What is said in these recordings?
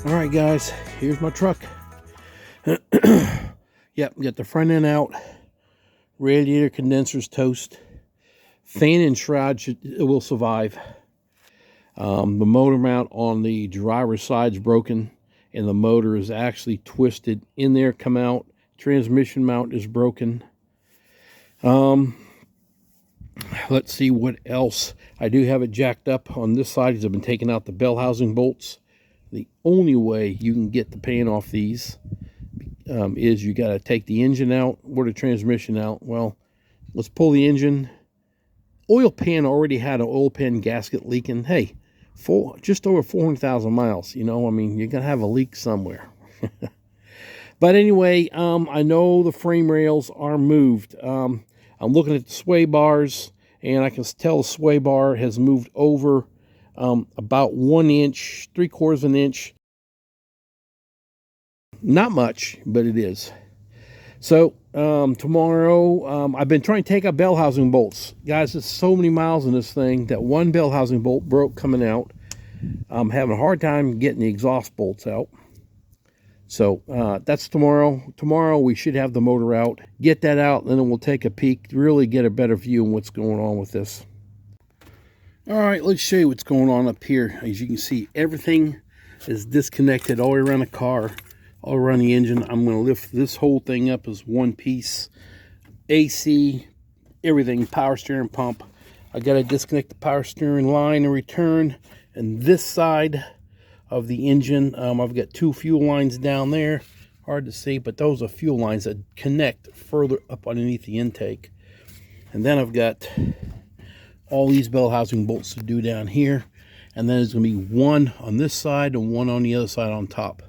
All right, guys, here's my truck. Yep, got the front end out, radiator condensers toast, fan and shroud it will survive. The motor mount on the driver's side's broken, and the motor is actually twisted in there, come out. Transmission mount is broken. Let's see what else. I do have it jacked up on this side because I've been taking out the bell housing bolts. The only way you can get the pan off these is you got to take the engine out or the transmission out. Well, let's pull the engine. Oil pan already had an oil pan gasket leaking. Hey, just over 400,000 miles. You know, I mean, you're going to have a leak somewhere. But anyway, I know the frame rails are moved. I'm looking at the sway bars, and I can tell the sway bar has moved over about 1 inch, 3/4 of an inch. Not much, but it is. So tomorrow, I've been trying to take out bell housing bolts. Guys, there's so many miles in this thing that one bell housing bolt broke coming out. I'm having a hard time getting the exhaust bolts out. So that's tomorrow. Tomorrow we should have the motor out. Get that out, and then we'll take a peek, really get a better view on what's going on with this. All right, let's show you what's going on up here. As you can see, everything is disconnected all the way around the car, all around the engine. I'm going to lift this whole thing up as one piece. AC, everything, power steering pump. I got to disconnect the power steering line and return. And this side of the engine, I've got 2 fuel lines down there. Hard to see, but those are fuel lines that connect further up underneath the intake. And then I've got all these bell housing bolts to do down here, and then there's going to be one on this side and one on the other side on top.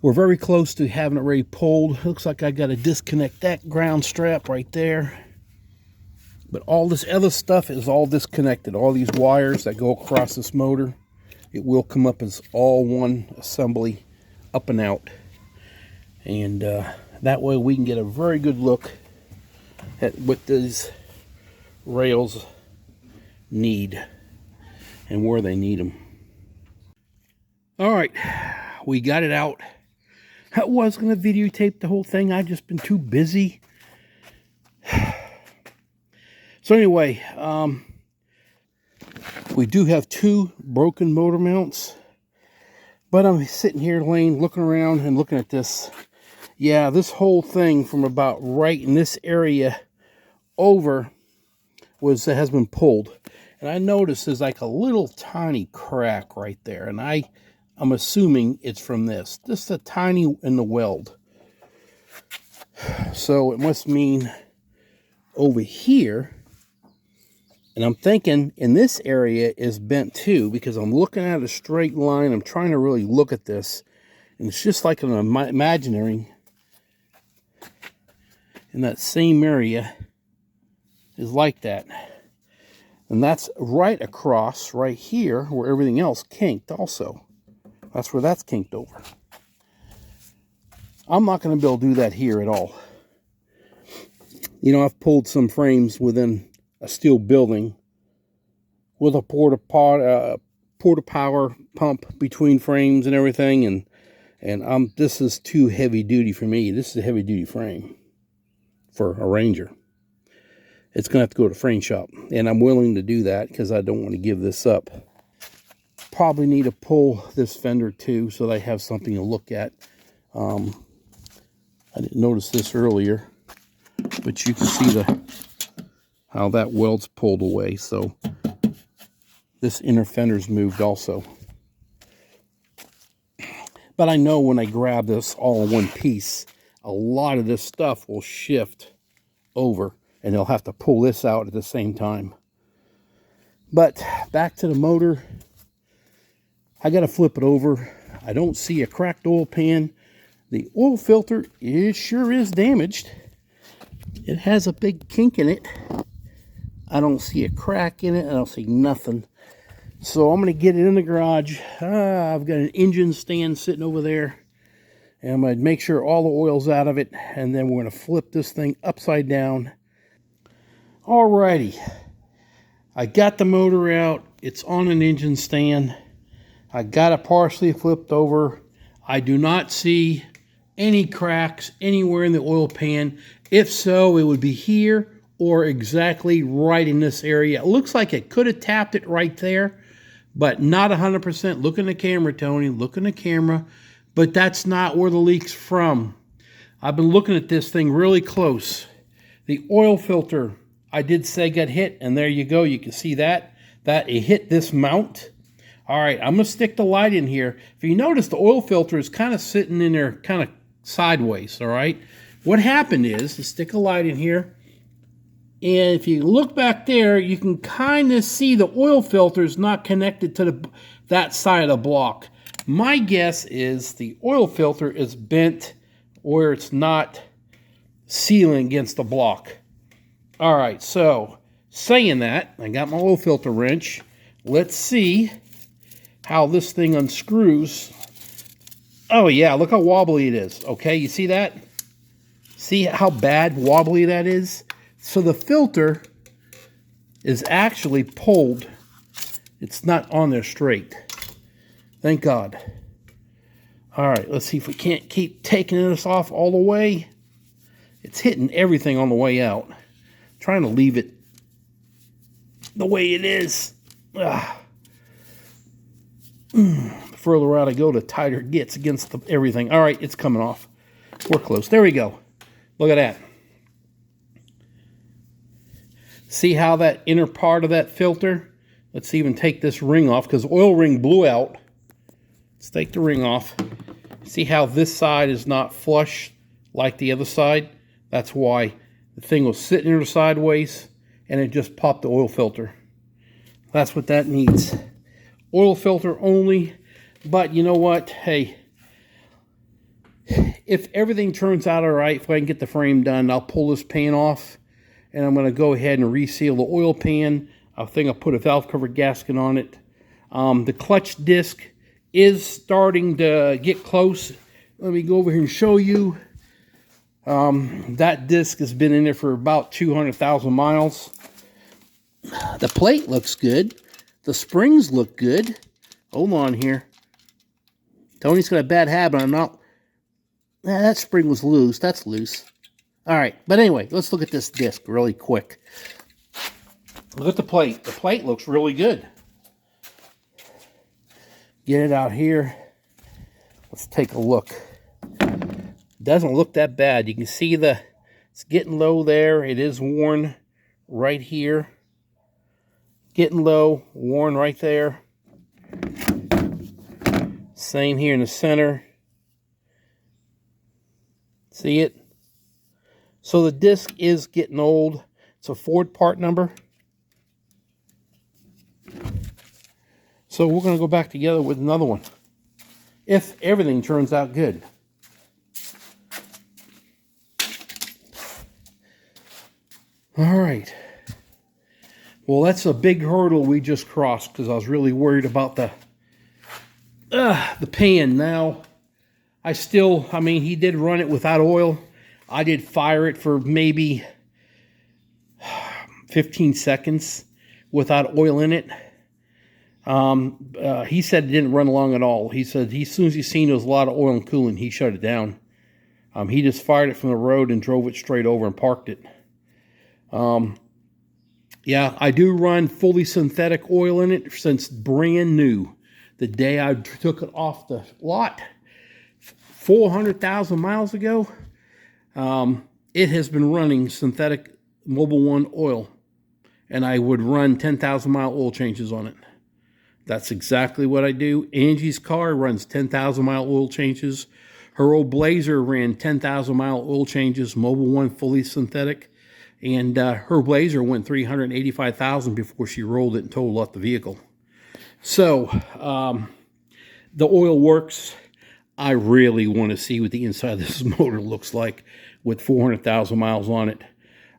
We're very close to having it already pulled. Looks like I got to disconnect that ground strap right there, but all this other stuff is all disconnected. All these wires that go across this motor, it will come up as all one assembly, up and out, and that way we can get a very good look at what these rails need and where they need them. All right, we got it out. I was going to videotape the whole thing. I've just been too busy. So anyway, we do have 2 broken motor mounts, but I'm sitting here looking around and looking at this. Yeah, this whole thing from about right in this area over has been pulled, and I noticed there's like a little tiny crack right there, and I'm assuming it's from this. Just a tiny in the weld. So it must mean over here, and I'm thinking in this area is bent too, because I'm looking at a straight line. I'm trying to really look at this, and it's just like an imaginary in that same area is like that. And that's right across right here where everything else kinked also. That's where that's kinked over. I'm not going to be able to do that here at all. You know, I've pulled some frames within a steel building with a porta power pump between frames and everything, and this is too heavy duty for me. This is a heavy duty frame for a Ranger. It's going to have to go to the frame shop, and I'm willing to do that because I don't want to give this up. Probably need to pull this fender too, so that I have something to look at. I didn't notice this earlier, but you can see how that weld's pulled away. So this inner fender's moved also. But I know when I grab this all in one piece, a lot of this stuff will shift over, and they'll have to pull this out at the same time. But back to the motor. I got to flip it over. I don't see a cracked oil pan. The oil filter, it sure is damaged. It has a big kink in it. I don't see a crack in it. I don't see nothing. So I'm going to get it in the garage. I've got an engine stand sitting over there. And I'm going to make sure all the oil's out of it. And then we're going to flip this thing upside down. Alrighty. I got the motor out. It's on an engine stand. I got it partially flipped over. I do not see any cracks anywhere in the oil pan. If so, it would be here or exactly right in this area. It looks like it could have tapped it right there, but not 100%. Look in the camera, Tony. Look in the camera. But that's not where the leak's from. I've been looking at this thing really close. The oil filter, I did say got hit, and there you go. You can see that it hit this mount. All right, I'm going to stick the light in here. If you notice, the oil filter is kind of sitting in there kind of sideways, all right? What happened is, let's stick a light in here, and if you look back there, you can kind of see the oil filter is not connected to that side of the block. My guess is the oil filter is bent where it's not sealing against the block. All right, so saying that, I got my oil filter wrench. Let's see how this thing unscrews. Oh yeah, look how wobbly it is. Okay, you see that? See how bad wobbly that is? So the filter is actually pulled. It's not on there straight. Thank God. All right, let's see if we can't keep taking this off all the way. It's hitting everything on the way out. I'm trying to leave it the way it is. The further out I go, the tighter it gets against everything. All right, it's coming off. We're close. There we go. Look at that. See how that inner part of that filter? Let's even take this ring off because the oil ring blew out. Let's take the ring off. See how this side is not flush like the other side? That's why the thing was sitting there sideways and it just popped the oil filter. That's what that needs. Oil filter only. But you know what? Hey, if everything turns out all right, if I can get the frame done, I'll pull this pan off and I'm going to go ahead and reseal the oil pan. I think I'll put a valve cover gasket on it. The clutch disc is starting to get close. Let me go over here and show you. That disc has been in there for about 200,000 miles. The plate looks good. The springs look good. Hold on here. Tony's got a bad habit. I'm not. That spring was loose. That's loose. All right. But anyway, let's look at this disc really quick. Look at the plate. The plate looks really good. Get it out here. Let's take a look. Doesn't look that bad. You can see it's getting low there. It is worn right here. Getting low, worn right there. Same here in the center. See it? So the disc is getting old. It's a Ford part number. So we're going to go back together with another one. If everything turns out good. All right. Well, that's a big hurdle we just crossed because I was really worried about the pan. Now, I mean, he did run it without oil. I did fire it for maybe 15 seconds without oil in it. He said it didn't run long at all. He said as soon as he seen there was a lot of oil and coolant, he shut it down. He just fired it from the road and drove it straight over and parked it. Yeah, I do run fully synthetic oil in it since brand new. The day I took it off the lot, 400,000 miles ago, it has been running synthetic Mobil 1 oil. And I would run 10,000 mile oil changes on it. That's exactly what I do. Angie's car runs 10,000 mile oil changes. Her old Blazer ran 10,000 mile oil changes, Mobil 1 fully synthetic. And her Blazer went 385,000 before she rolled it and totaled off the vehicle. So, the oil works. I really want to see what the inside of this motor looks like with 400,000 miles on it.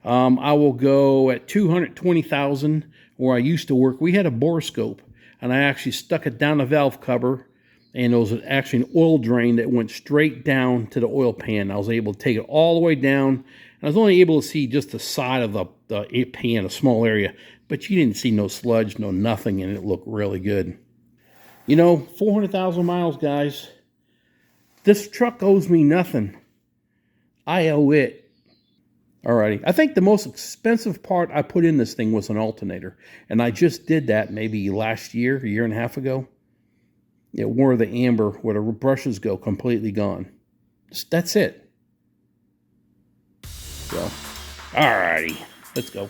I will go at 220,000 where I used to work. We had a borescope, and I actually stuck it down the valve cover, and there was actually an oil drain that went straight down to the oil pan. I was able to take it all the way down, and I was only able to see just the side of the pan, a small area, but you didn't see no sludge, no nothing, and it looked really good. You know, 400,000 miles, guys. This truck owes me nothing. I owe it. Alrighty. I think the most expensive part I put in this thing was an alternator. And I just did that maybe last year, a year and a half ago. It wore the amber where the brushes go completely gone. That's it. So, alrighty. Let's go.